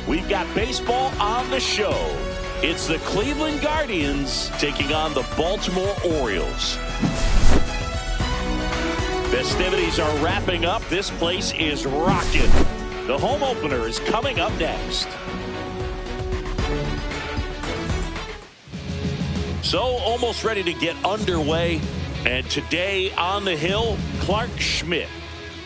We've got baseball on the show. It's the Cleveland Guardians taking on the Baltimore Orioles. Festivities are wrapping up. This place is rocking. The home opener is coming up next. So almost ready to get underway. And today on the hill, Clark Schmidt.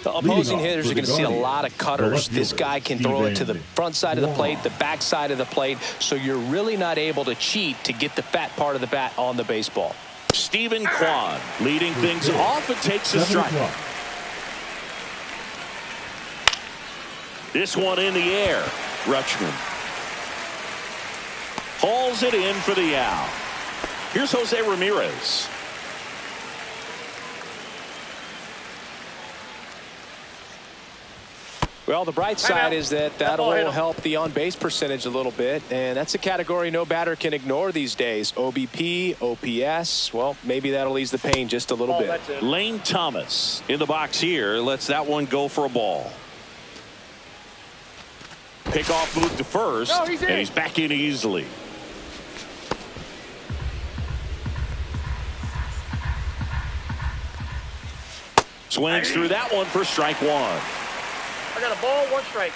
The opposing hitters are going to see a lot of cutters. This guy can throw it to the front side of the plate, the back side of the plate, so you're really not able to cheat to get the fat part of the bat on the baseball. Steven Kwan leading things off and takes a strike. This one in the air. Rutschman hauls it in for the out. Here's Jose Ramirez. Well, the bright side is that'll help the on-base percentage a little bit, and that's a category no batter can ignore these days. OBP, OPS, well, maybe that'll ease the pain just a little bit. Lane Thomas in the box here lets that one go for a ball. Pickoff move to first, and he's back in easily. Swings through that one for strike one. I got a ball, one strike.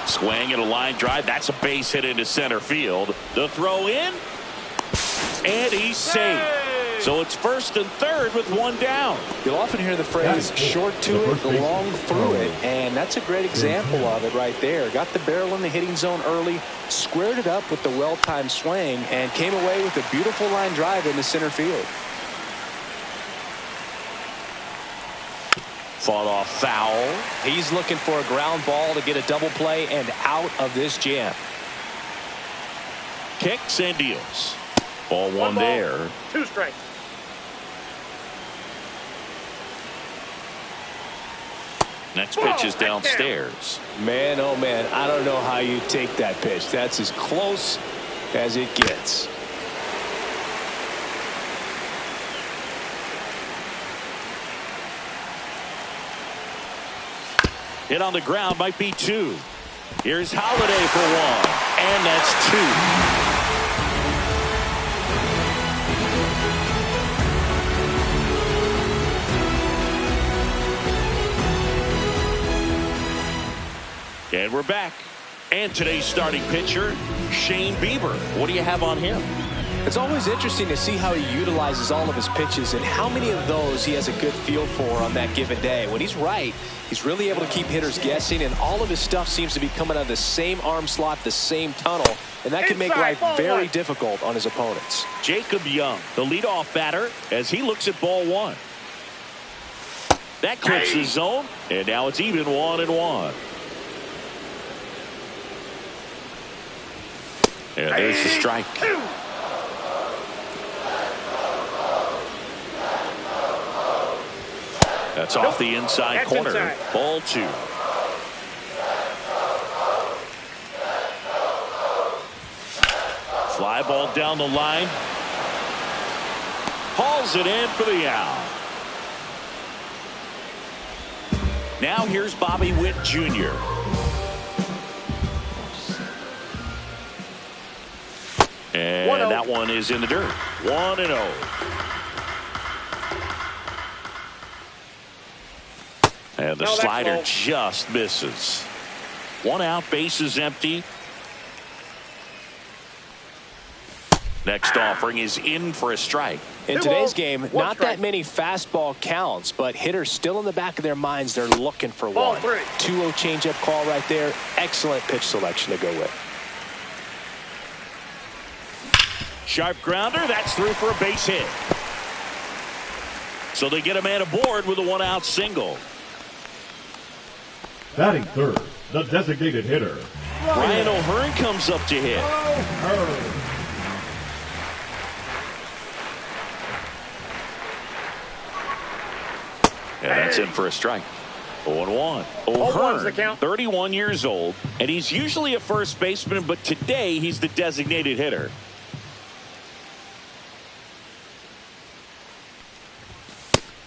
Swing and a line drive. That's a base hit into center field. The throw in, and he's safe. So it's first and third with one down. You'll often hear the phrase short to it, long through it, and that's a great example of it right there. Got the barrel in the hitting zone early, squared it up with the well-timed swing, and came away with a beautiful line drive into center field. Fought off foul. He's looking for a ground ball to get a double play and out of this jam. Kicks and deals. Ball one there. Two strikes. Next pitch is downstairs. Man, oh man, I don't know how you take that pitch. That's as close as it gets. Hit on the ground, might be two. Here's Holiday for one, and that's two. And we're back. And today's starting pitcher, Shane Bieber. What do you have on him? It's always interesting to see how he utilizes all of his pitches and how many of those he has a good feel for on that given day. When he's right, he's really able to keep hitters guessing, and all of his stuff seems to be coming out of the same arm slot, the same tunnel, and that can make life very difficult on his opponents. Jacob Young, the leadoff batter, as he looks at ball one. That clips the zone, and now it's even 1-1. And there's the strike. That's off the inside corner. Ball two. Fly ball down the line. Hauls it in for the out. Now here's Bobby Witt Jr. And that one is in the dirt. 1-0. And the slider just misses. One out, base is empty. Next offering is in for a strike. In today's game, not that many fastball counts, but hitters still in the back of their minds, they're looking for one. 2-0 changeup call right there. Excellent pitch selection to go with. Sharp grounder, that's through for a base hit. So they get a man aboard with a one-out single. Batting third, the designated hitter, Ryan O'Hearn comes up to hit. And that's in for a strike. 0-1. O'Hearn, 31 years old, and he's usually a first baseman, but today he's the designated hitter.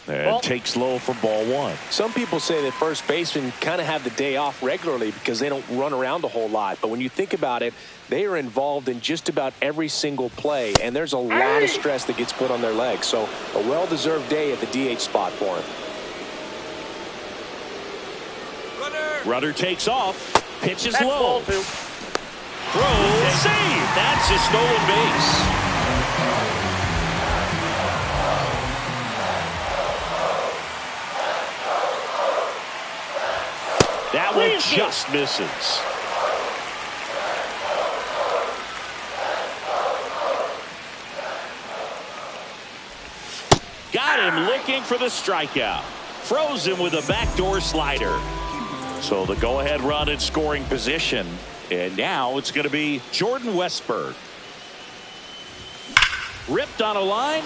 And takes low for ball one. Some people say that first basemen kind of have the day off regularly because they don't run around a whole lot. But when you think about it, they are involved in just about every single play, and there's a lot of stress that gets put on their legs. So a well-deserved day at the DH spot for him. Runner takes off. Pitches That's low. ball two. Throw. Save. That's a stolen base. That one just misses. Got him looking for the strikeout. Froze him with a backdoor slider. So the go-ahead run in scoring position. And now it's going to be Jordan Westburg. Ripped on a line.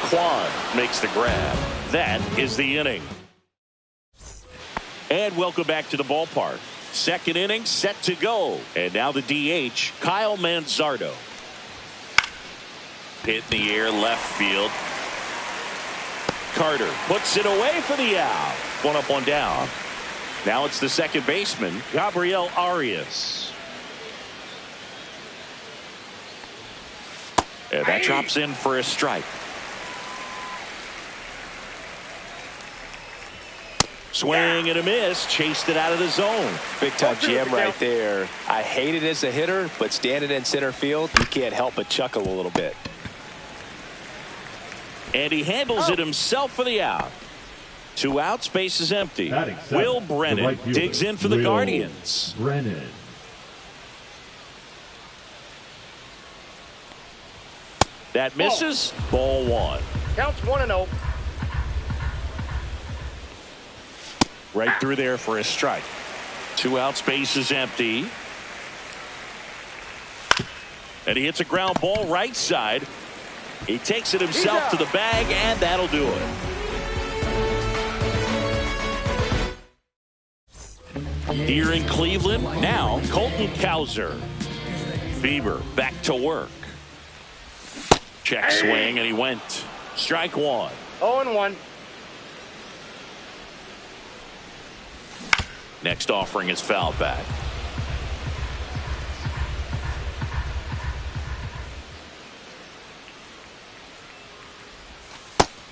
Kwan makes the grab. That is the inning. And welcome back to the ballpark. Second inning set to go. And now the DH, Kyle Manzardo. Hit in the air left field. Carter puts it away for the out. One up, one down. Now it's the second baseman, Gabriel Arias. And that drops in for a strike. Swing and a miss. Chased it out of the zone. Big time jam right there. I hate it as a hitter, but standing in center field, you can't help but chuckle a little bit. And he handles it himself for the out. 2 outs, base is empty. Will Brennan digs in for the Guardians. Brennan. That misses. Ball one. Counts 1-0. Right through there for a strike. 2 outs, base is empty. And he hits a ground ball right side. He takes it himself to the bag, and that'll do it. Here in Cleveland, now Colton Cowser. Bieber back to work. Check swing, and he went. Strike one. 0-1. Next offering is foul back.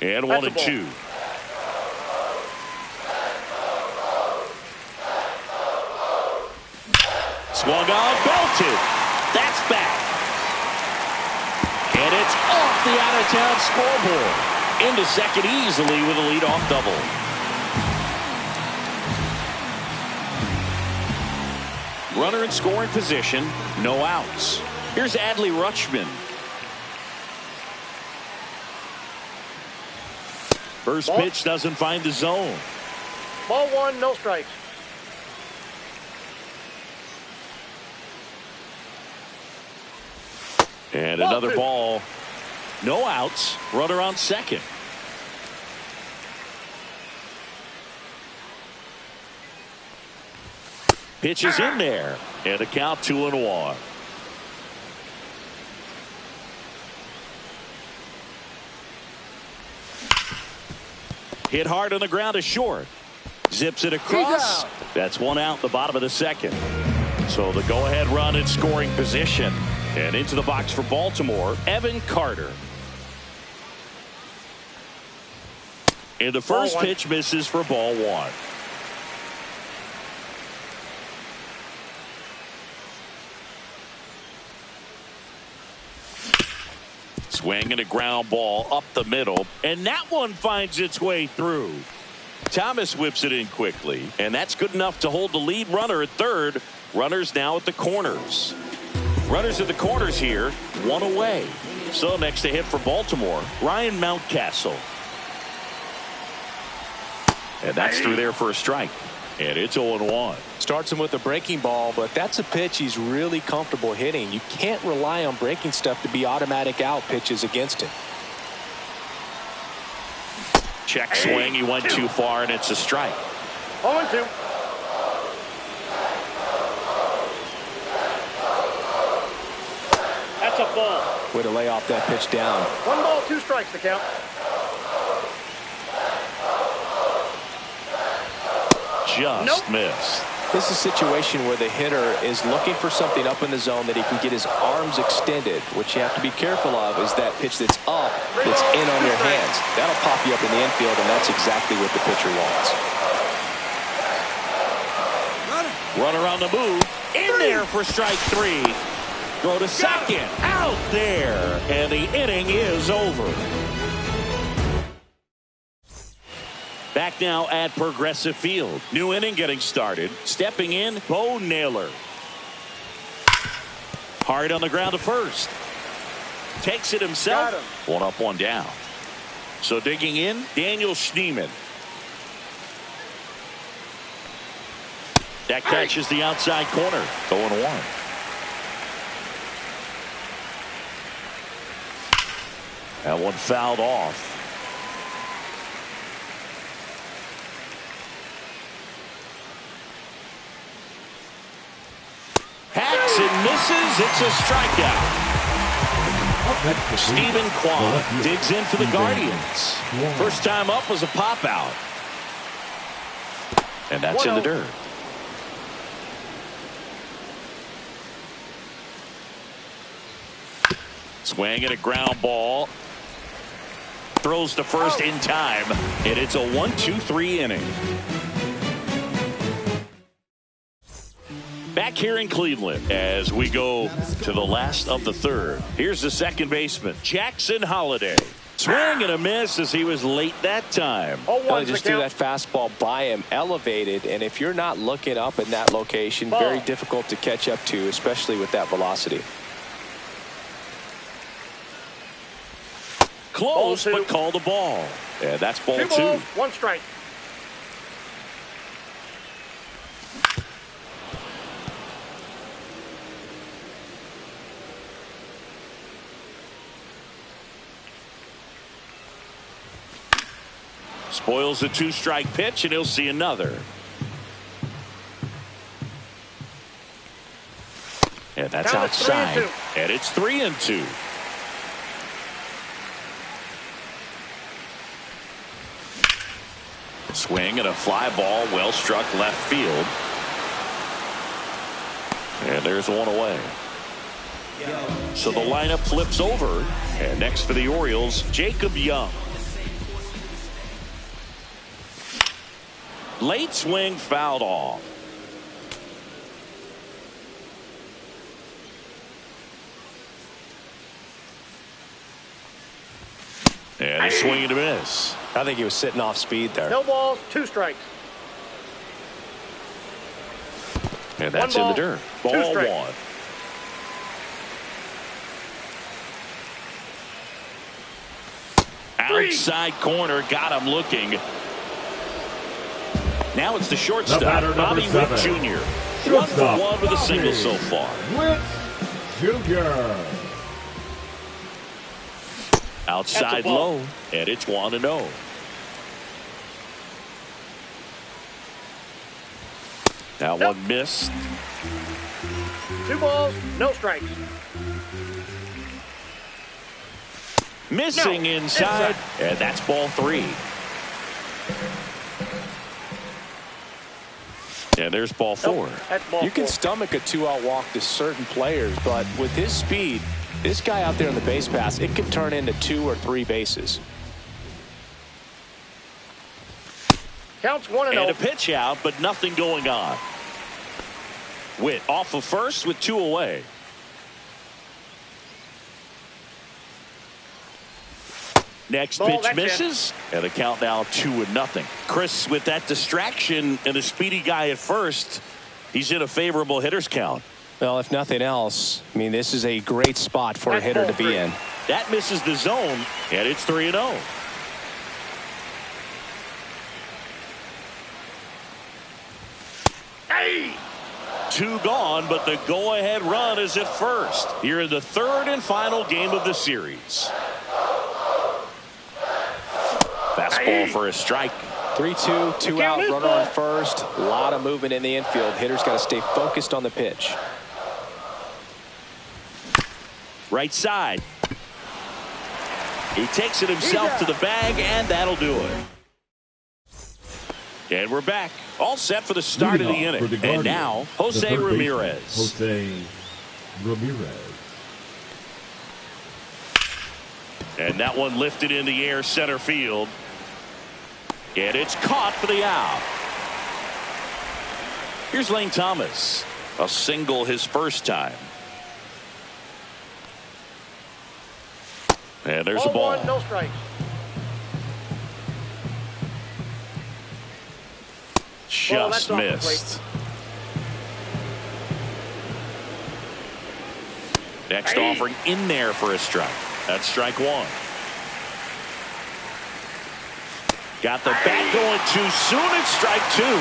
And 1-2. Swung on, belted. That's back. And it's off the out-of-town scoreboard. Into second easily with a leadoff double. Runner in scoring position, no outs. Here's Adley Rutschman. First pitch doesn't find the zone. Ball one, no strikes. And another ball. No outs. Runner on second. Pitch is in there. And a count 2-1. Hit hard on the ground to short. Zips it across. That's 1 out in the bottom of the second. So the go-ahead run in scoring position. And into the box for Baltimore, Evan Carter. And the first pitch misses for ball one. Swing and a ground ball up the middle. And that one finds its way through. Thomas whips it in quickly. And that's good enough to hold the lead runner at third. Runners now at the corners. Runners at the corners here, 1 away. So next to hit for Baltimore, Ryan Mountcastle. And that's through there for a strike. And it's 0-1. Starts him with a breaking ball, but that's a pitch he's really comfortable hitting. You can't rely on breaking stuff to be automatic out pitches against him. Check swing, he went too far, and it's a strike. 0-2. That's a ball. Way to lay off that pitch down. 1 ball, 2 strikes to count. just missed. This is a situation where the hitter is looking for something up in the zone that he can get his arms extended. What you have to be careful of is that pitch that's up, that's in on your hands. That'll pop you up in the infield, and that's exactly what the pitcher wants. Runner on the move. In there for strike 3. Throw to second. Out there. And the inning is over. Back now at Progressive Field. New inning getting started. Stepping in, Bo Naylor. Hard on the ground to first. Takes it himself. One up, one down. So digging in, Daniel Schneemann. That catches the outside corner. 0-1. That one fouled off. Hacks and misses. It's a strikeout. Stephen Kwan digs in for the Guardians. First time up was a pop out. And that's in the dirt. Swing and a ground ball. Throws to first in time. And it's a 1-2-3 inning. Back here in Cleveland as we go to the last of the third. Here's the second baseman, Jackson Holliday. Swing and a miss as he was late that time. He just threw that fastball by him, elevated, and if you're not looking up in that location, very difficult to catch up to, especially with that velocity. Close, but call the ball. Yeah, that's ball 2. 2 balls, 1 strike. Spoils the 2-strike pitch, and he'll see another. And that's outside. And it's 3-2. Swing and a fly ball, well struck left field. And there's one away. So the lineup flips over. And next for the Orioles, Jacob Young. Late swing fouled off. And a swing and a miss. I think he was sitting off speed there. No balls, 2 strikes. And that's in the dirt. Ball 1. Outside corner, got him looking. Now it's the shortstop, Bobby Witt Jr. 1 for 1 with a single so far. Witt Jr. Outside low, and it's 1-0. That one missed. 2 balls, no strikes. Missing inside, and that's ball 3. And there's ball 4. You can stomach a 2-out walk to certain players, but with his speed, this guy out there on the base pass, it can turn into 2 or 3 bases. Counts 1-0. And a pitch out, but nothing going on. Witt off of first with 2 away. Next pitch misses, and the count now 2-0. Chris, with that distraction and a speedy guy at first, he's in a favorable hitter's count. Well, if nothing else, I mean, this is a great spot for a hitter to be in. That misses the zone, and it's 3-0. Hey! 2 gone, but the go-ahead run is at first. Here in the third and final game of the series. Fastball for a strike. 3-2, 2 out, runner on first. A lot of movement in the infield. Hitter's got to stay focused on the pitch. Right side. He takes it himself to the bag, and that'll do it. And we're back. All set for the start of the inning. And now, Jose Ramirez. Jose Ramirez. And that one lifted in the air center field. And it's caught for the out. Here's Lane Thomas. A single his first time. And there's a ball. 1, no strikes. Just missed. Next offering in there for a strike. That's strike one. Got the bat going too soon. It's strike two.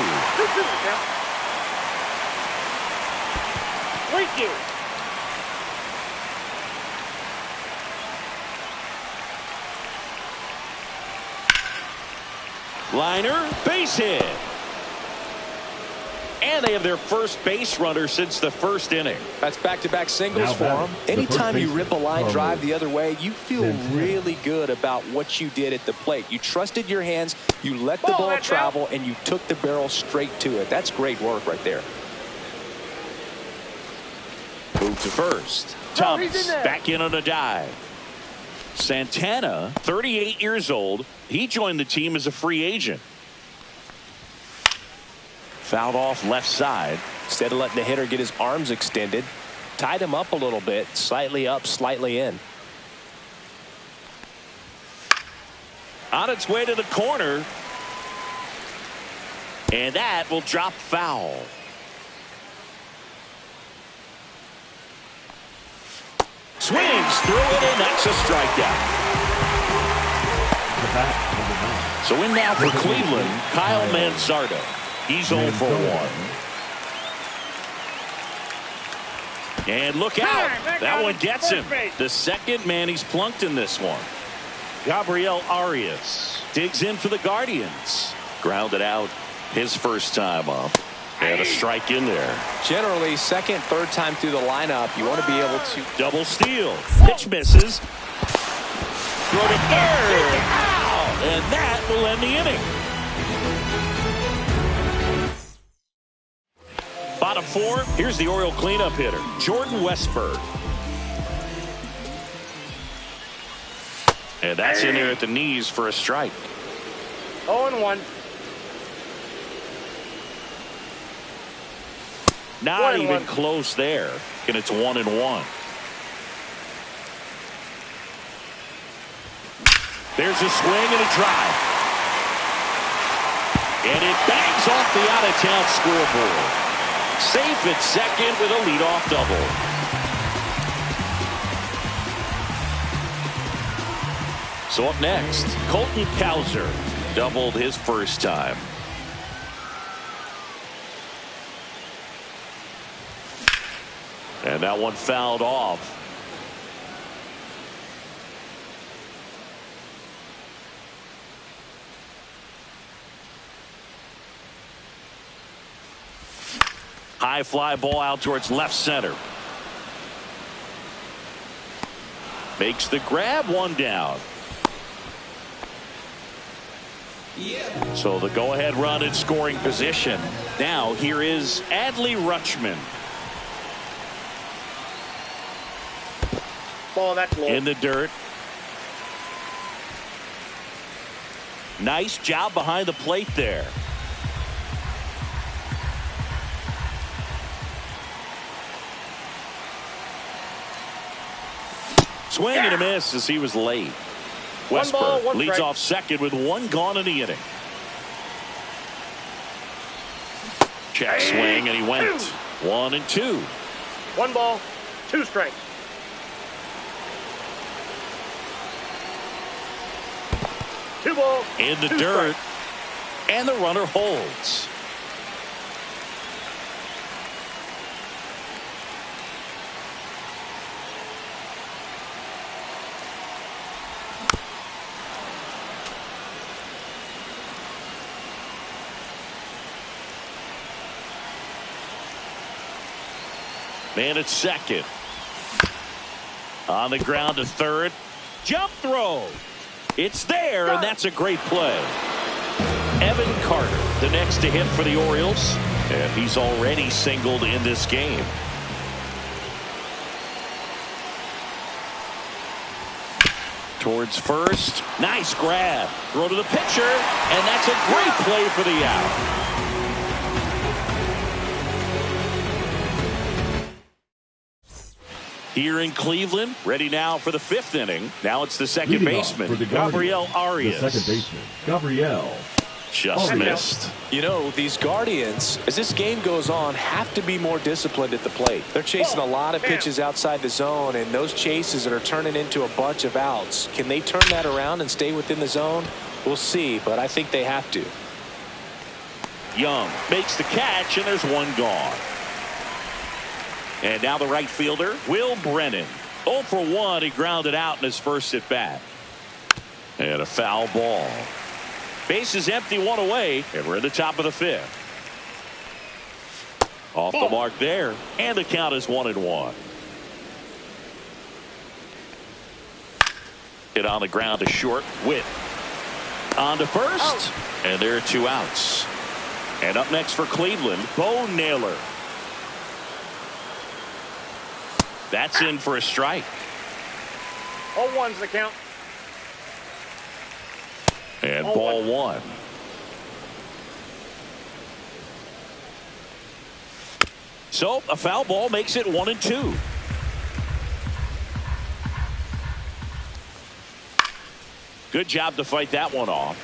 Thank you. Liner, base hit. And they have their first base runner since the first inning. That's back-to-back singles for them. Anytime you rip a line drive the other way, you feel really good about what you did at the plate. You trusted your hands, you let the ball travel, and you took the barrel straight to it. That's great work right there. Move to first. Thomas back in on a dive. Santana, 38 years old. He joined the team as a free agent. Fouled off left side. Instead of letting the hitter get his arms extended, tied him up a little bit, slightly up, slightly in. On its way to the corner. And that will drop foul. Swings through it, and that's a strikeout. So in now for Cleveland, Kyle Manzardo. He's 0 for 1. And look out. That one gets him. The second man he's plunked in this one. Gabriel Arias digs in for the Guardians. Grounded out his first time up. And a strike in there. Generally, second, third time through the lineup, you want to be able to double steal. Pitch misses. Throw to third. Ow! And that will end the inning. Bottom four, here's the Oriole cleanup hitter, Jordan Westburg. And that's in there at the knees for a strike. 0-1. Not even close there. And it's 1-1. There's a swing and a drive. And it bangs off the out-of-town scoreboard. Safe at second with a leadoff double. So up next, Colton Cowser doubled his first time. And that one fouled off. High fly ball out towards left center. Makes the grab, one down. So the go-ahead run in scoring position. Now here is Adley Rutschman. Ball, that's low. In the dirt. Nice job behind the plate there. Swing and a miss as he was late. Westburg leads off second with one gone in the inning. Check swing and he went 1-2. 1 ball, 2 strikes. Two balls. In the dirt. And the runner holds. Man at second. On the ground to third. Jump throw. It's there, and that's a great play. Evan Carter, the next to hit for the Orioles. And he's already singled in this game. Towards first. Nice grab. Throw to the pitcher. And that's a great play for the out. Here in Cleveland, ready now for the 5th inning. Now it's the second baseman, Gabriel Arias. The second baseman, Gabriel. Just missed. You know, these Guardians, as this game goes on, have to be more disciplined at the plate. They're chasing a lot of pitches outside the zone, and those chases that are turning into a bunch of outs. Can they turn that around and stay within the zone? We'll see, but I think they have to. Young makes the catch, and there's one gone. And now the right fielder, Will Brennan. 0 for 1. He grounded out in his first at bat. And a foul ball. Base is empty, 1 away, and we're in the top of the 5th. Off the mark there, and the count is 1-1. Hit on the ground to short. Witt on to first, and there are 2 outs. And up next for Cleveland, Bo Naylor. That's in for a strike. 0-1's the count. And ball 1. So a foul ball makes it 1-2. Good job to fight that one off.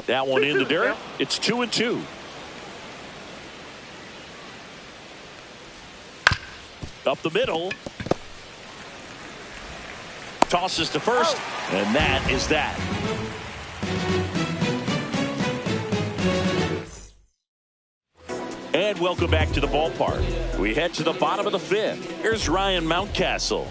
That one in the dirt. It's 2-2. Up the middle. Tosses to first. And that is that. And welcome back to the ballpark. We head to the bottom of the 5th. Here's Ryan Mountcastle.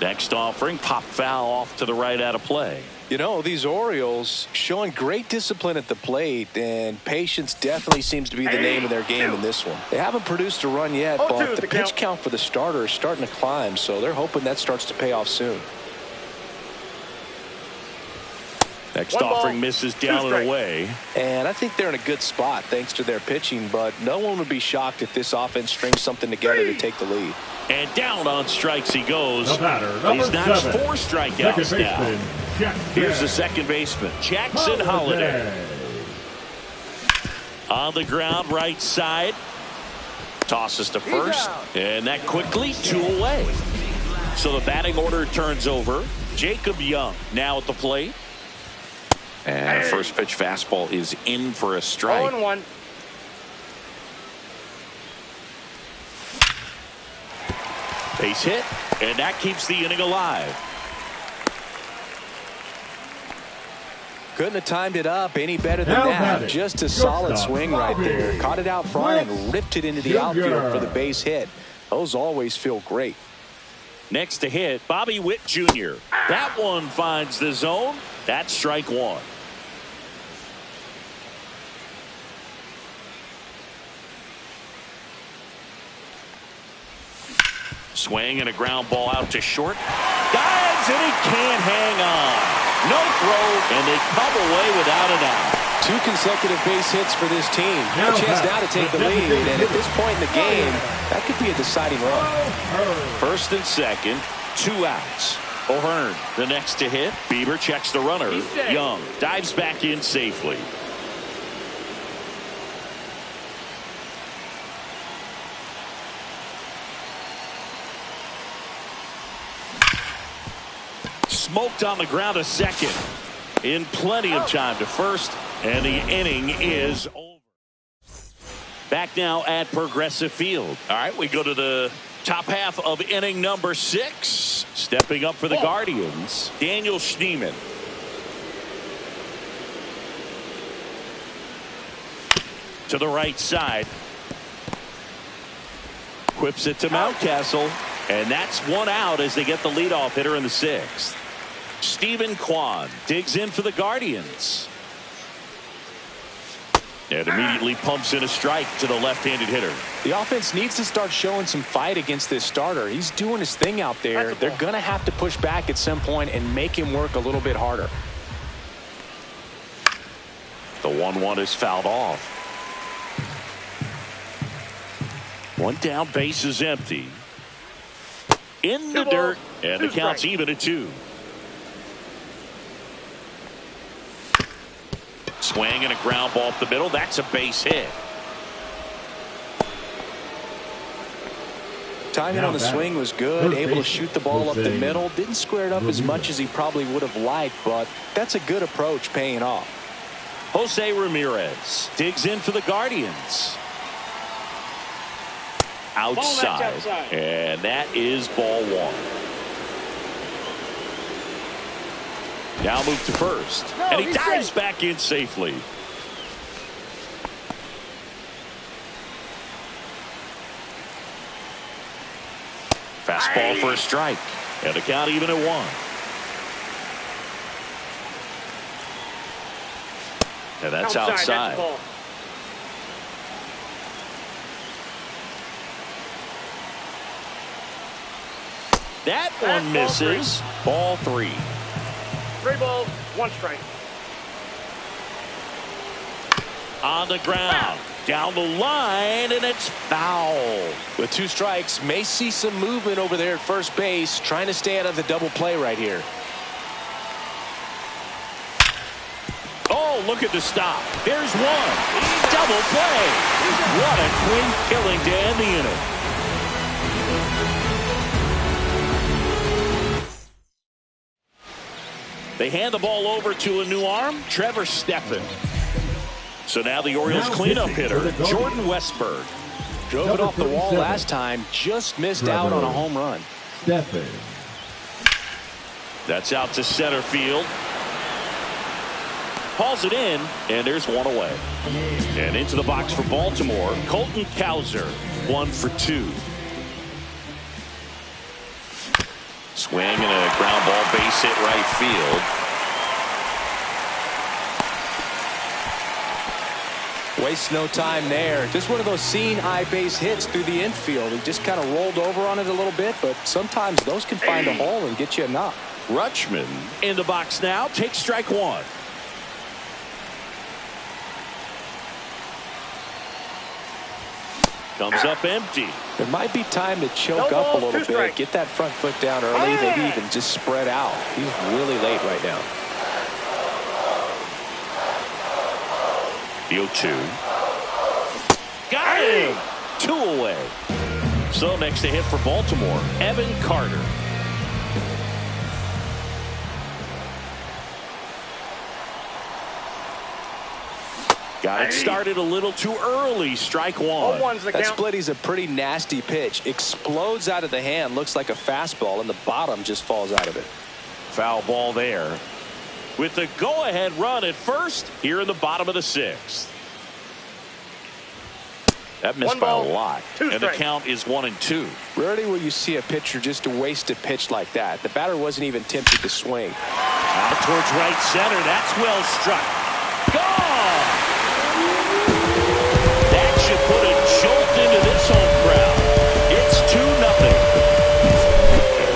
Next offering, pop foul off to the right out of play. You know, these Orioles showing great discipline at the plate, and patience definitely seems to be the name of their game in this one. They haven't produced a run yet, but the pitch count for the starter is starting to climb, so they're hoping that starts to pay off soon. Next offering misses down and away. And I think they're in a good spot thanks to their pitching, but no one would be shocked if this offense strings something together to take the lead. And down on strikes he goes. The batter, He's notched 4 7. strikeouts now. Here's the second baseman, Jackson Holliday. On the ground, right side. Tosses to first. And that quickly 2 away. So the batting order turns over. Jacob Young now at the plate. And first pitch fastball is in for a strike. 0-1. Base hit, and that keeps the inning alive. Couldn't have timed it up any better than that. Just a solid swing right there. Caught it out front and ripped it into the outfield for the base hit. Those always feel great. Next to hit, Bobby Witt Jr. That one finds the zone. That's strike 1. Swing and a ground ball out to short. Dives and he can't hang on. No throw, and they come away without an out. 2 consecutive base hits for this team. A chance now to take the lead, and at this point in the game, that could be a deciding run. First and second, 2 outs. O'Hearn, the next to hit. Bieber checks the runner. Young dives back in safely. Smoked on the ground to second in plenty of time to first, and the inning is over. Back now at Progressive Field. All right, we go to the top half of inning number 6. Stepping up for the Guardians, Daniel Schneemann. To the right side. Whips it to Mountcastle, and that's 1 out as they get the leadoff hitter in the 6th. Stephen Kwan digs in for the Guardians. And immediately pumps in a strike to the left-handed hitter. The offense needs to start showing some fight against this starter. He's doing his thing out there. They're going to have to push back at some point and make him work a little bit harder. The 1-1 is fouled off. One down, base is empty. In the dirt, and the count's even at 2. Swing and a ground ball up the middle. That's a base hit. Timing on the swing was good. Able to shoot the ball up the middle. Didn't square it up as much as he probably would have liked, but that's a good approach paying off. Jose Ramirez digs in for the Guardians. Outside. And that is ball 1. Now move to first. And he dives back in safely. Fastball for a strike. And the count even at 1. And that's outside. That one misses. Ball 3. 3 balls, 1 strike. On the ground. Down the line, and it's foul. With 2 strikes, may see some movement over there at first base, trying to stay out of the double play right here. Oh, look at the stop. There's 1. Double play. What a clean killing to end the inning. They hand the ball over to a new arm, Trevor Stephan. So now the Orioles cleanup hitter, Jordan Westburg. Drove it off the wall last time, just missed out on a home run. Stephan. That's out to center field. Hauls it in, and there's 1 away. And into the box for Baltimore, Colton Cowser, 1 for 2. Swing and a ground ball base hit right field. Waste no time there. Just one of those seeing eye base hits through the infield. He just kind of rolled over on it a little bit, but sometimes those can find a hole and get you a knock. Rutschman in the box now. Takes strike 1. Comes up empty. There might be time to choke up a little bit, get that front foot down early, maybe even just spread out. He's really late right now. The 0-2. Got him! 2 away. So next to hit for Baltimore, Evan Carter. Got it started a little too early. Strike 1. That split is a pretty nasty pitch. Explodes out of the hand. Looks like a fastball, and the bottom just falls out of it. Foul ball there. With the go-ahead run at first here in the bottom of the 6th. That missed by a lot. And the count is 1-2. Rarely will you see a pitcher just waste a pitch like that. The batter wasn't even tempted to swing. Out towards right center. That's well struck. Gone! That should put a jolt into this home crowd. It's 2-0.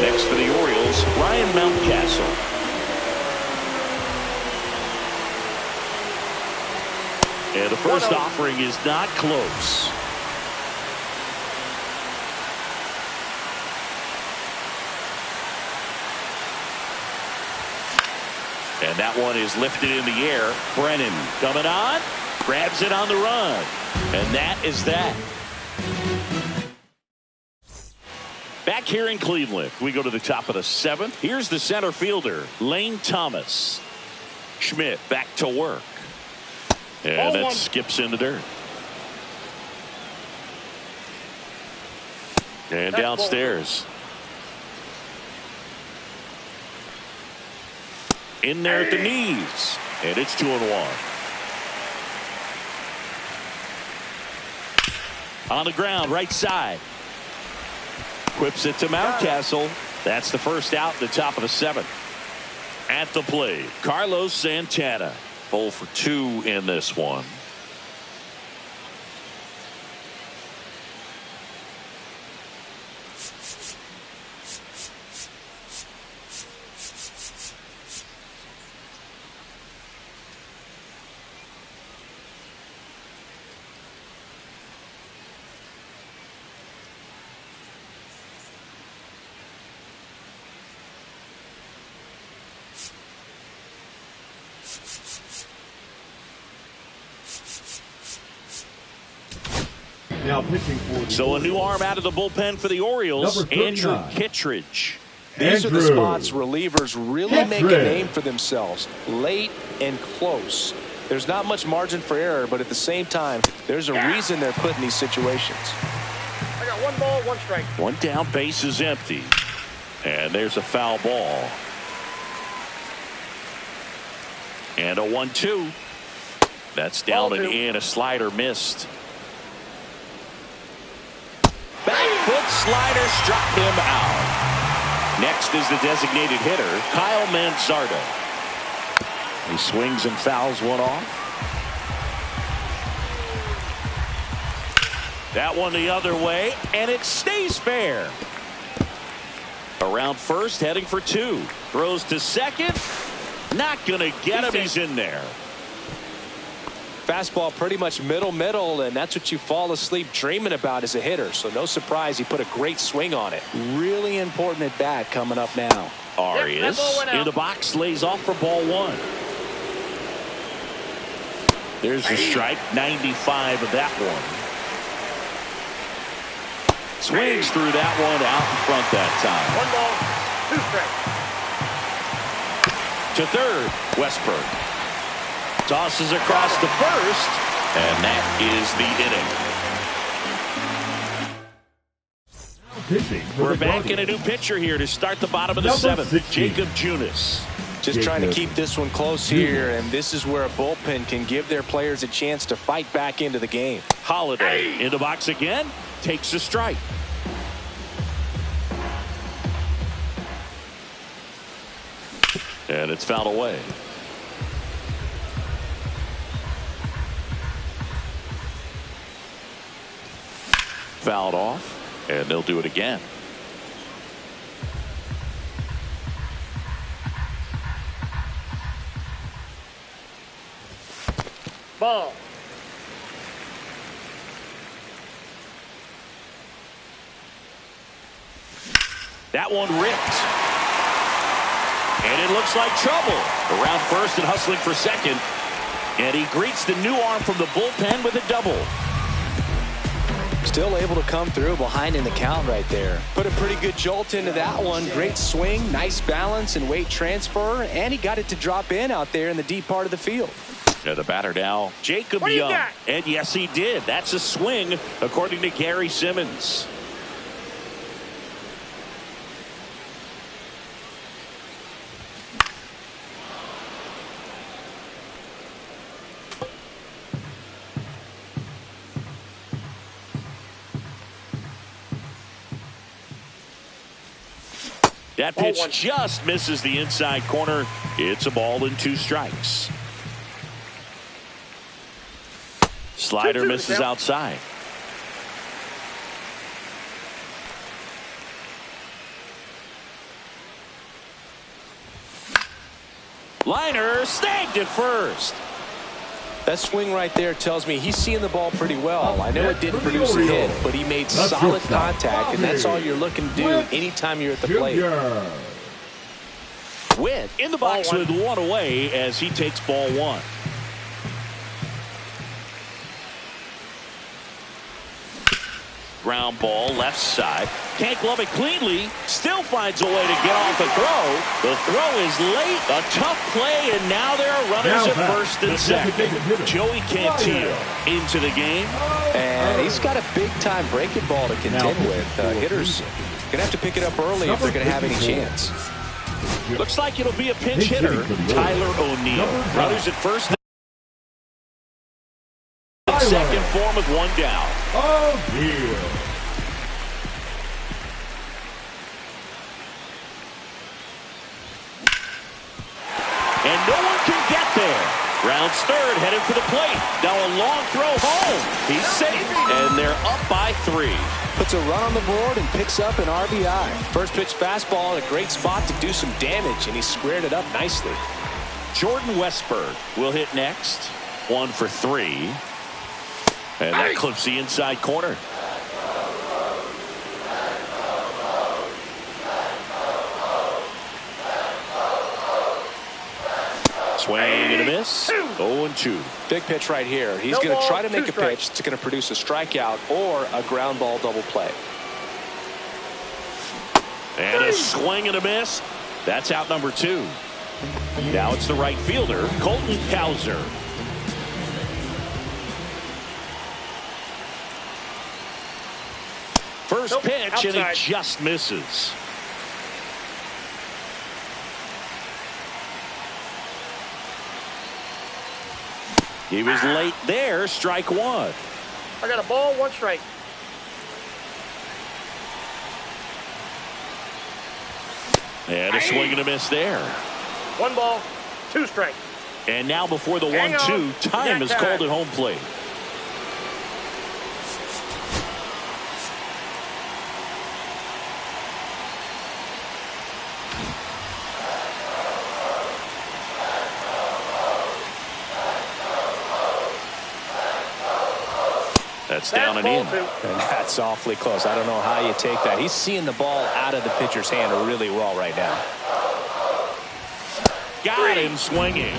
Next for the Orioles, Ryan Mountcastle. And the first offering is not close. And that one is lifted in the air. Brennan coming on. Grabs it on the run. And that is that. Back here in Cleveland, we go to the top of the 7th. Here's the center fielder, Lane Thomas. Schmidt back to work. And that skips in the dirt. And downstairs. In there at the knees. And it's 2-1. On the ground, right side. Whips it to Mountcastle. That's the first out in the top of the 7th. At the plate, Carlos Santana. 0 for 2 in this one. Now pitching for the So a new arm out of the bullpen for the Orioles, Number Andrew 39. Kittredge. These are the Andrew spots relievers really make a Kittredge. name for themselves. Late and close. There's not much margin for error, but at the same time, there's a reason they're put in these situations. I got 1 ball, 1 strike. One down, base is empty. And there's a foul ball. And a 1-2. That's down Ball and two. in. A slider missed. Back foot slider struck him out. Next is the designated hitter, Kyle Manzardo. He swings and fouls one off. That one the other way, and it stays fair. Around first, heading for 2. Throws to second. Not going to get him. He's in there. Fastball pretty much middle, and that's what you fall asleep dreaming about as a hitter. So no surprise he put a great swing on it. Really important at bat coming up now. Arias that ball went out. in the box, lays off for ball 1. There's a strike, 95 of that one. Swings through that one out in front that time. 1 ball, 2 strikes. To third, Westberg. Tosses across to first, and that is the inning. pitching for We're the back in a Guardians. new pitcher here to start the bottom of the Number 7th. 16. Jacob Junis. Just trying to keep this one close here, Junis. and this is where a bullpen can give their players a chance to fight back into the game. Holiday in the box again, takes a strike. And it's fouled away. Fouled off, and they'll do it again. Ball. That one ripped. And it looks like trouble. Around first and hustling for second. And he greets the new arm from the bullpen with a double. Still able to come through behind in the count right there. Put a pretty good jolt into that one. Great swing, nice balance and weight transfer, and he got it to drop in out there in the deep part of the field. And the batter now, Jacob What do you Young. got? And yes, he did. That's a swing, according to Gary Simmons. That pitch Ball 1. just misses the inside corner. It's a ball and 2 strikes. Slider 2-2 misses count. outside. Liner snagged at first. That swing right there tells me he's seeing the ball pretty well. I know it didn't For the produce a hit, Orioles. but he made That's solid shortstop, contact, and that's all Bobby you're looking to do Witt anytime you're at the plate. Jr. Witt in the box Ball with 1 away as he takes ball 1. Ground ball left side. Can't glove it cleanly. Still finds a way to get off a throw. The throw is late. A tough play, and now there are runners Now at back, first and the second. designated hitter, Joey Cantillo into the game. And he's got a big-time breaking ball to contend Now, with. Hitters going to have to pick it up early if they're going to have any chance. Looks like it'll be a pinch Pinch hitter. hitting for the Tyler Orioles. O'Neill. Number 5. Runners at first. Second form with 1 down. Oh, dear. And no one can get there. Rounds third, headed for the plate. Now a long throw home. He's safe, and they're up by 3. Puts a run on the board and picks up an RBI. First pitch fastball in a great spot to do some damage, and he squared it up nicely. Jordan Westberg will hit next. 1 for 3. And that clips the inside corner. Swing and a miss. 0-2. Big pitch right here. He's No going to ball, try to make 2 a pitch that's going to produce a strikeout or a ground ball double play. And a swing and a miss. That's out number 2. Now it's the right fielder, Colton Cowser. First Nope, pitch, outside. and he just misses. He was late there, strike 1. I got a ball, 1 strike. And a swing and a miss there. 1 ball, 2 strikes. And now before the Hang 1-2, on. time is Got called time. at home plate. That's down and in. Ball 2. And that's awfully close. I don't know how you take that. He's seeing the ball out of the pitcher's hand really well right now. Got him swinging.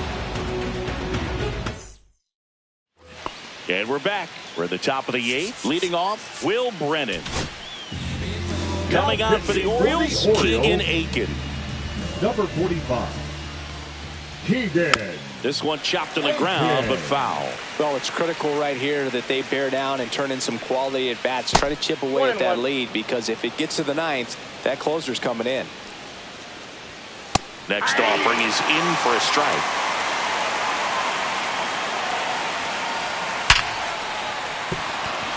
And we're back. We're at the top of the 8th. Leading off, Will Brennan. Coming on for the Orioles, Keegan Aiken. Number 45, Keegan. This one chopped on the ground, but foul. Well, it's critical right here that they bear down and turn in some quality at bats. Try to chip away at that 1-1. lead, because if it gets to the 9th, that closer's coming in. Next offering is in for a strike.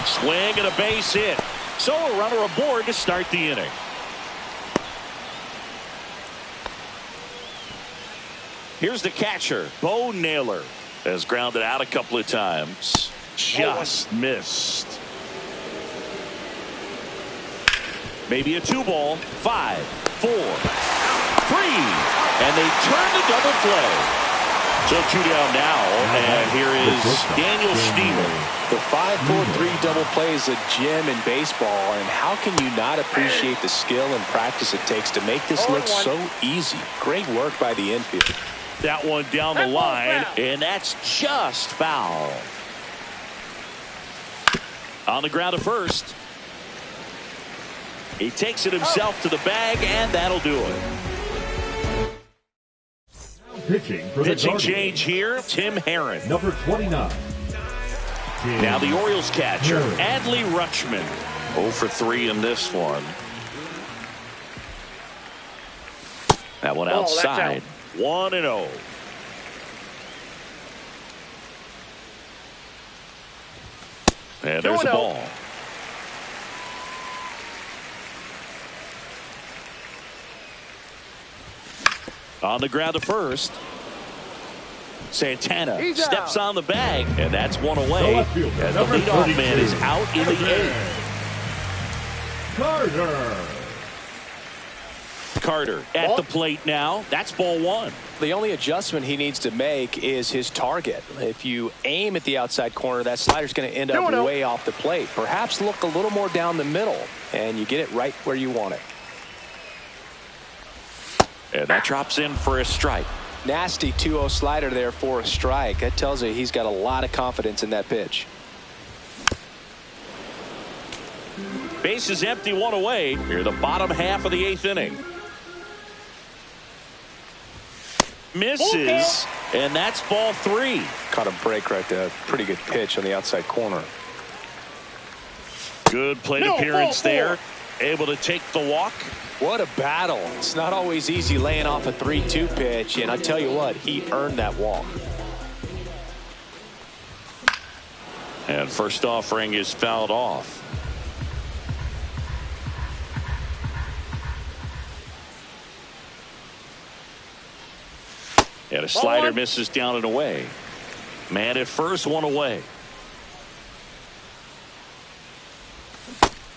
Swing and a base hit. So a runner aboard to start the inning. Here's the catcher, Bo Naylor. Has grounded out a couple of times. Just missed. Maybe a 2-ball. 5, 4, 3. And they turn the double play. So 2 down now. And here is Daniel Steele. The 5-4-3 double play is a gem in baseball, and how can you not appreciate the skill and practice it takes to make this look 0-1. so easy? Great work by the infield. That one down the That ball's line, foul. and that's just foul. On the ground at first. He takes it himself to the bag, and that'll do it. Pitching for the Pitching Guardians, change here, Tim Herron. number 29. Tim Now the Orioles catcher, Herron. Adley Rutschman. 0 for 3 in this one. That one Ball, that's outside. out. 1-0. And there's a 2-0. ball. On the ground to first. Santana He's steps out. on the bag, and that's one The away. left fielder, As the number leadoff man 32, is out in the 8th. Carter. Carter at Ball. the plate now. That's ball 1. The only adjustment he needs to make is his target. If you aim at the outside corner, that slider's going to end up 2-0. way off the plate. Perhaps look a little more down the middle, and you get it right where you want it. And that drops in for a strike. Nasty 2-0 slider there for a strike. That tells you he's got a lot of confidence in that pitch. Base is empty, 1 away. Here the bottom half of the 8th inning. Misses, and that's ball 3. Caught a break right there. Pretty good pitch on the outside corner. Good plate No, appearance ball 4. there. Able to take the walk. What a battle. It's not always easy laying off a 3-2 pitch, and I tell you what, he earned that walk. And first offering is fouled off. And a slider 1. misses down and away. Man at first, 1 away.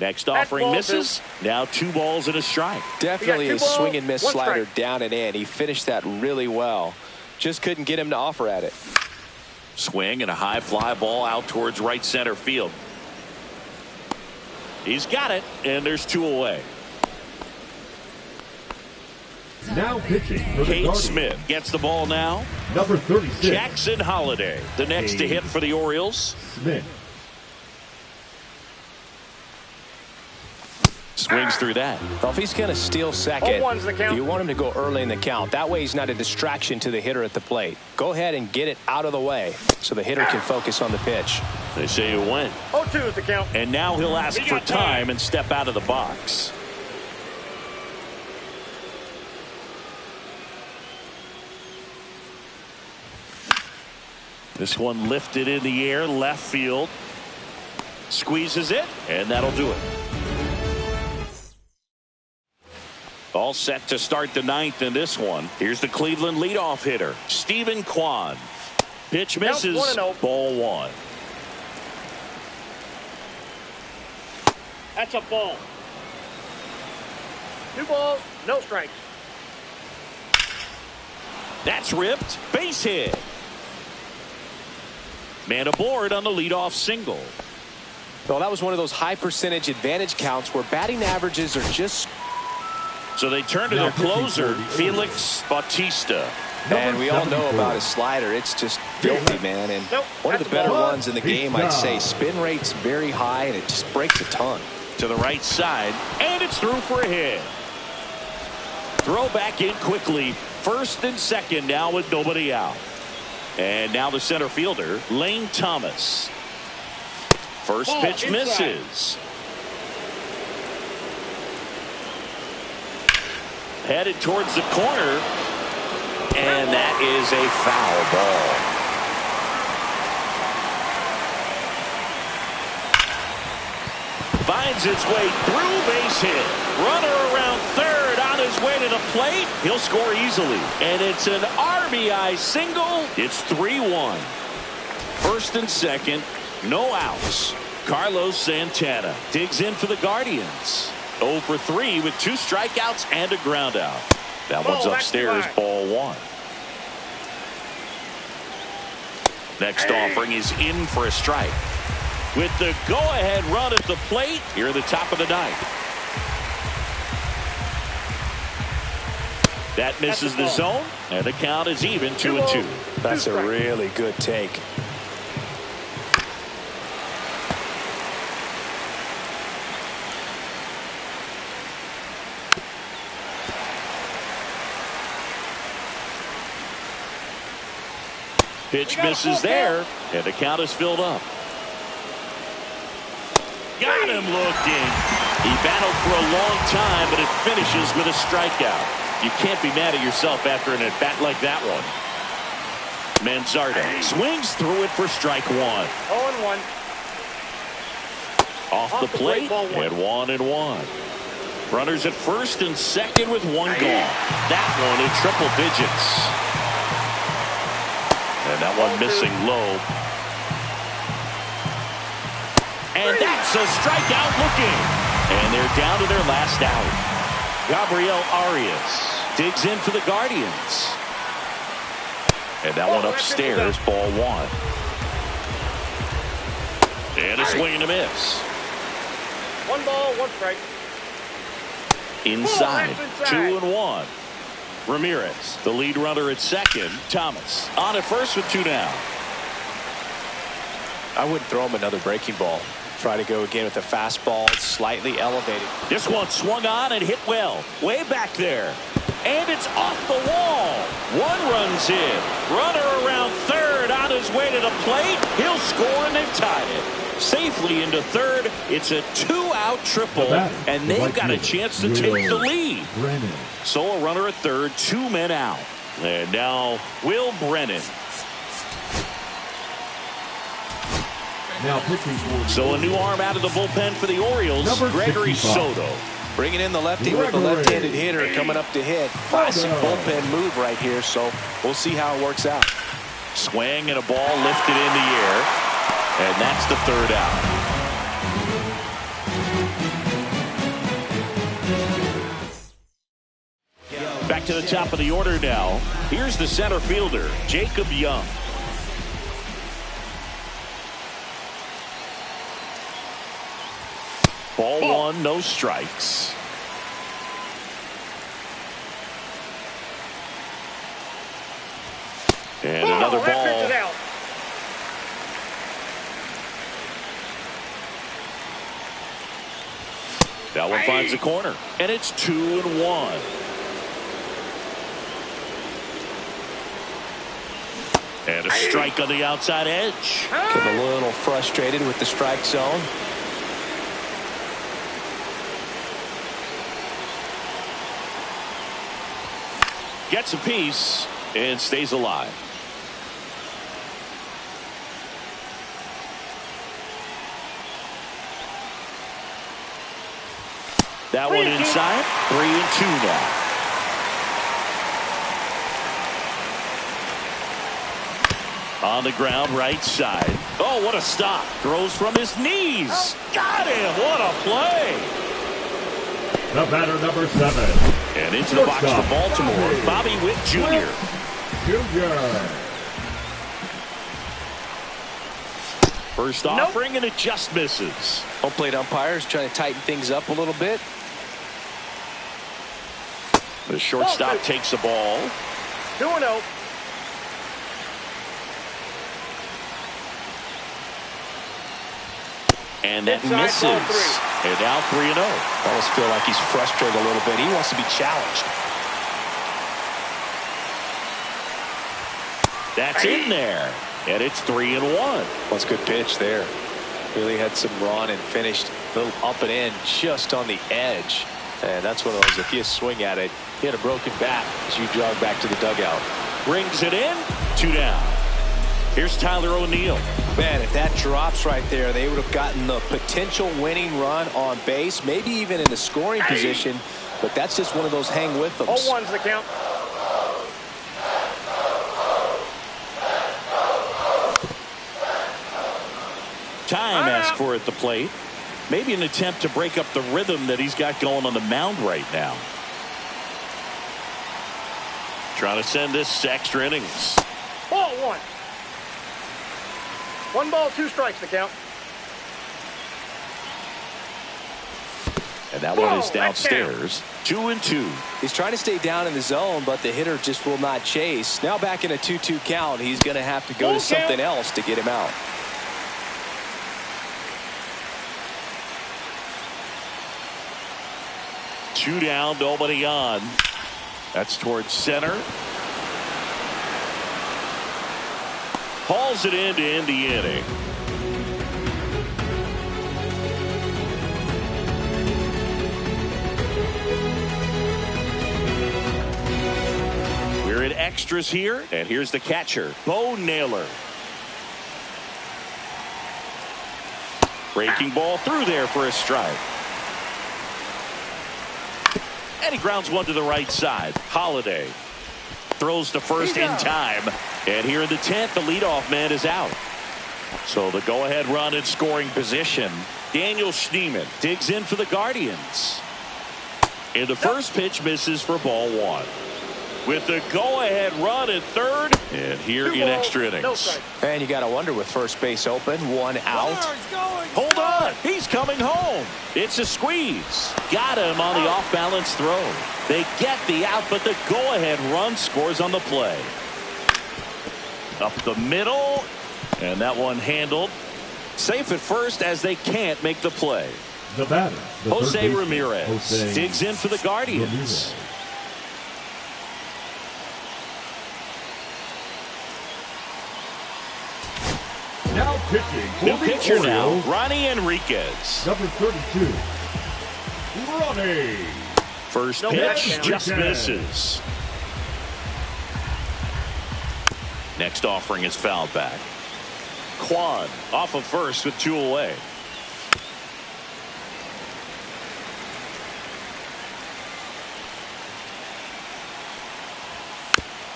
Next offering ball misses. Now 2 balls and a strike. Definitely We got a 2 balls, swing and miss 1 slider strike. down and in. He finished that really well. Just couldn't get him to offer at it. Swing and a high fly ball out towards right center field. He's got it, and there's 2 away. Now pitching for the Cade Guardians. Smith gets the ball now. Number 36. Jackson Holiday, the next to hit for the Orioles. Smith. Swings through that. Well, if he's going to steal second, 0-1's the count. you want him to go early in the count. That way he's not a distraction to the hitter at the plate. Go ahead and get it out of the way so the hitter can focus on the pitch. They say it went. 0-2 is the count. And now he'll ask for time and step out of the box. This one lifted in the air, left field. Squeezes it, and that'll do it. All set to start the ninth in this one. Here's the Cleveland leadoff hitter, Stephen Kwan. Pitch misses, 1-0. ball one. That's a ball. 2 balls, no strikes. That's ripped, base hit. Man aboard on the leadoff single. Well, that was one of those high percentage advantage counts where batting averages are just... So they turn to their closer, Felix Bautista. And we all know about his slider. It's just filthy, man. And one of the better ones in the game, I'd say. Spin rate's very high, and it just breaks a ton. To the right side, and it's through for a hit. Throw back in quickly. First and second now with nobody out. And now the center fielder, Lane Thomas. First pitch misses. Headed towards the corner, and that is a foul ball. Finds its way through, base hit. Runner around third on his way to the plate. He'll score easily, and it's an RBI single. It's 3-1. First and second, no outs. Carlos Santana digs in for the Guardians. 0 for 3 with 2 strikeouts and a ground out. That one's upstairs, ball one. Next offering is in for a strike. With the go-ahead run at the plate here at the top of the ninth. That misses the zone, and the count is even 2-2. That's a really good take. Pitch misses there, and the count is filled up. Got him looking. He battled for a long time, but it finishes with a strikeout. You can't be mad at yourself after an at-bat like that one. Manzardo swings through it for strike one. 0-1. Off the plate, and 1-1. Runners at first and second with one gone. That one in triple digits. And that one missing low. And that's a strikeout looking. And they're down to their last out. Gabriel Arias digs in for the Guardians. And that one upstairs, ball one. And a swing and a miss. 1 ball, 1 strike. Inside, 2-1. Ramirez, the lead runner at second. Thomas on at first with 2 down. I wouldn't throw him another breaking ball. Try to go again with a fastball, slightly elevated. This one swung on and hit well. Way back there. And it's off the wall. 1 run's in. Runner around third on his way to the plate. He'll score, and they've tied it. Safely into third. It's a 2-out triple, and they've got a chance to take the lead. Brennan. So a runner at third, 2 men out. And now Will Brennan. Now pitching for So a new arm out of the bullpen for the Orioles, Number Gregory 65. Soto. Bringing in the lefty with the left-handed hitter coming up to hit. Classic bullpen move right here, so we'll see how it works out. Swing and a ball lifted in the air. And that's the 3rd out. Back to the top of the order now. Here's the center fielder, Jacob Young. Ball 1, no strikes. another That pitch ball. is out. That one finds the corner, and it's 2-1. And a strike on the outside edge. Getting a little frustrated with the strike zone. Gets a piece and stays alive. That one inside. 3-2 now. On the ground, right side. Oh, what a stop. Throws from his knees. Got him. What a play. The batter, number 7. And into the box for Baltimore, Bobby Witt Jr. First offering, and it just misses. Home plate umpires trying to tighten things up a little bit. The shortstop takes the ball. 2-0. And that Inside, misses. ball 3. And now 3-0. I almost feel like he's frustrated a little bit. He wants to be challenged. That's in there. And it's 3-1. That's a good pitch there. Really had some run and finished a little up and in just on the edge. And that's one of those, if you swing at it, he had a broken bat as you jog back to the dugout. Brings it in. 2 down. Here's Tyler O'Neill. Man, if that drops right there, they would have gotten the potential winning run on base, maybe even in the scoring position. But that's just one of those hang with them. 0-1's the count. Time asked for at the plate. Maybe an attempt to break up the rhythm that he's got going on the mound right now. Trying to send this to extra innings. Ball 1. 1 ball, 2 strikes the count. And that one is that's down. downstairs. 2-2. He's trying to stay down in the zone, but the hitter just will not chase. Now back in a 2-2 count, he's going to have to go to something else to get him out. Two down, nobody on. That's towards center. Hauls it in to end the inning. We're in extras here, and here's the catcher, Bo Naylor. Breaking ball through there for a strike. And he grounds one to the right side. Holiday throws to first in time. And here in the 10th, the leadoff man is out. So the go-ahead run in scoring position. Daniel Schneemann digs in for the Guardians. And the first pitch misses for ball 1. With the go-ahead run at third. And here in extra innings. And you got to wonder with first base open, 1 out. Hold on. He's coming home. It's a squeeze. Got him on the off-balance throw. They get the out, but the go-ahead run scores on the play. Up the middle. And that one handled. Safe at first as they can't make the play. The batter, the Jose Ramirez digs in for the Guardians. Now pitching for New the pitcher now, Orioles, Ronnie Enriquez. number 32, Ronnie. First No pitch back just down. misses. Next offering is fouled back. Kwan off of first with 2 away.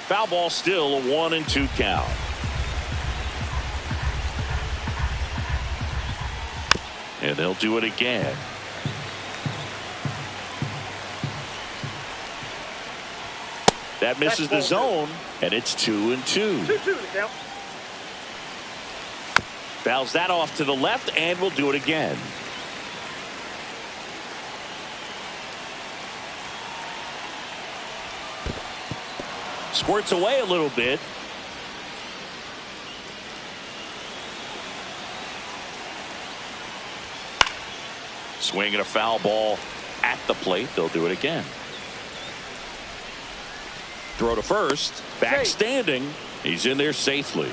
Foul ball, still a 1-2 count. And they'll do it again. That misses the zone, and it's 2-2. 2-2 the count. Fouls that off to the left, and we'll do it again. Squirts away a little bit. Swing and a foul ball at the plate. They'll do it again. Throw to first. Back standing. He's in there safely.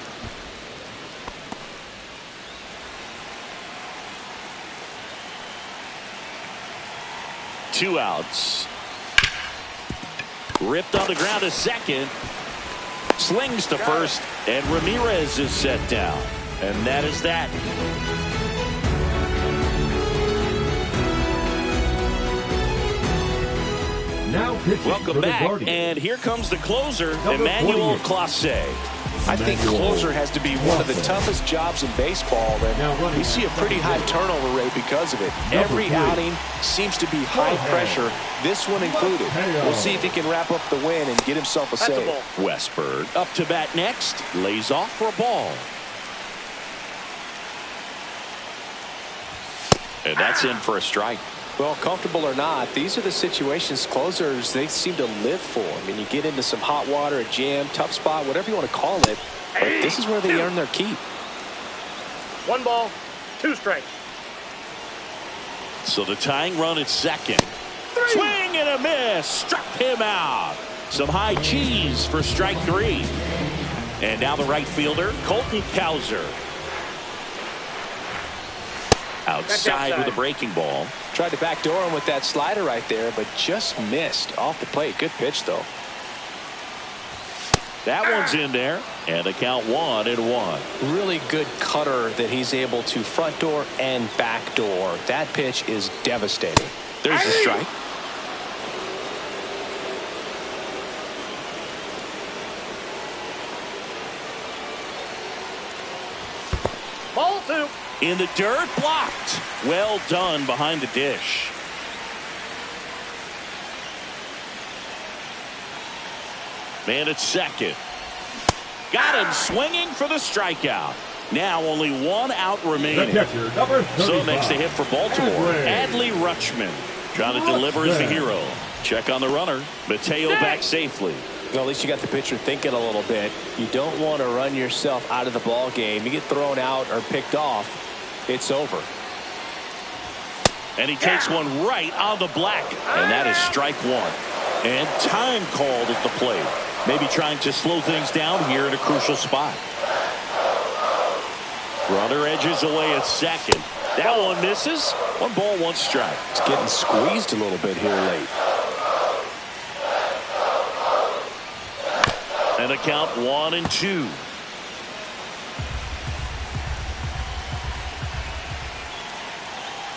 Two outs. Ripped on the ground to second. Slings to first. And Ramirez is set down. And that is that. Now pitching Welcome for the back. Guardians. And here comes the closer, Number Emmanuel 48. Clase. I think closer has to be one of the toughest jobs in baseball, and we see a pretty high turnover rate because of it. Every outing seems to be high pressure, this one included. We'll see if he can wrap up the win and get himself a save. Westburg up to bat next, lays off for a ball. And that's in for a strike. Well, comfortable or not, these are the situations closers they seem to live for. I mean, you get into some hot water, a jam, tough spot, whatever you want to call it, but this is where they earn their keep. 1 ball, 2 strikes. So the tying run at second. Swing and a miss. Struck him out. Some high cheese for strike 3. And now the right fielder, Colton Cowser. Outside with a breaking ball. Tried to backdoor him with that slider right there, but just missed off the plate. Good pitch, though. That one's in there, and the count 1-1. Really good cutter that he's able to front door and back door. That pitch is devastating. There's the strike. Ball 2. In the dirt, blocked. Well done behind the dish. Man at second. Got him swinging for the strikeout. Now only 1 out remaining. The catcher, number 35. So next to hit for Baltimore, Adley Rutschman. Trying to deliver as the hero. Check on the runner. Mateo back safely. Well, at least you got the pitcher thinking a little bit. You don't want to run yourself out of the ball game. You get thrown out or picked off, it's over. And he takes one right on the black. And that is strike 1. And time called at the plate. Maybe trying to slow things down here in a crucial spot. Runner edges away at second. That one misses. 1 ball, 1 strike. It's getting squeezed a little bit here late. And a count 1-2.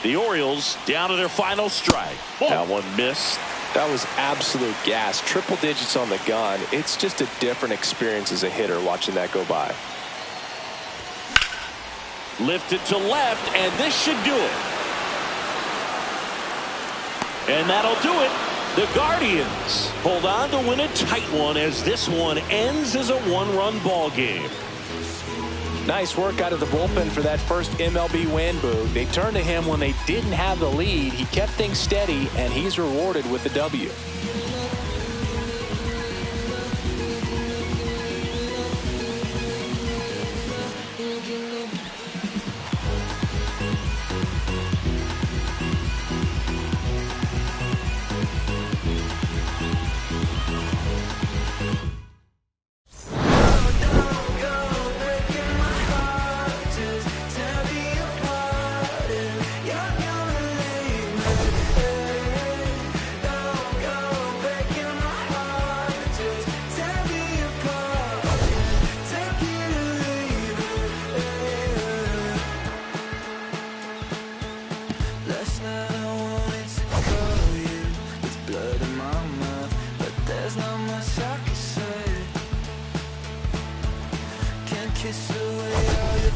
The Orioles down to their final strike. That one missed. That was absolute gas. Triple digits on the gun. It's just a different experience as a hitter watching that go by. Lifted to left, and this should do it. And that'll do it. The Guardians hold on to win a tight one as this one ends as a 1-run ball game. Nice work out of the bullpen for that first MLB win, Boog. They turned to him when they didn't have the lead. He kept things steady, and he's rewarded with the W. Kiss away all your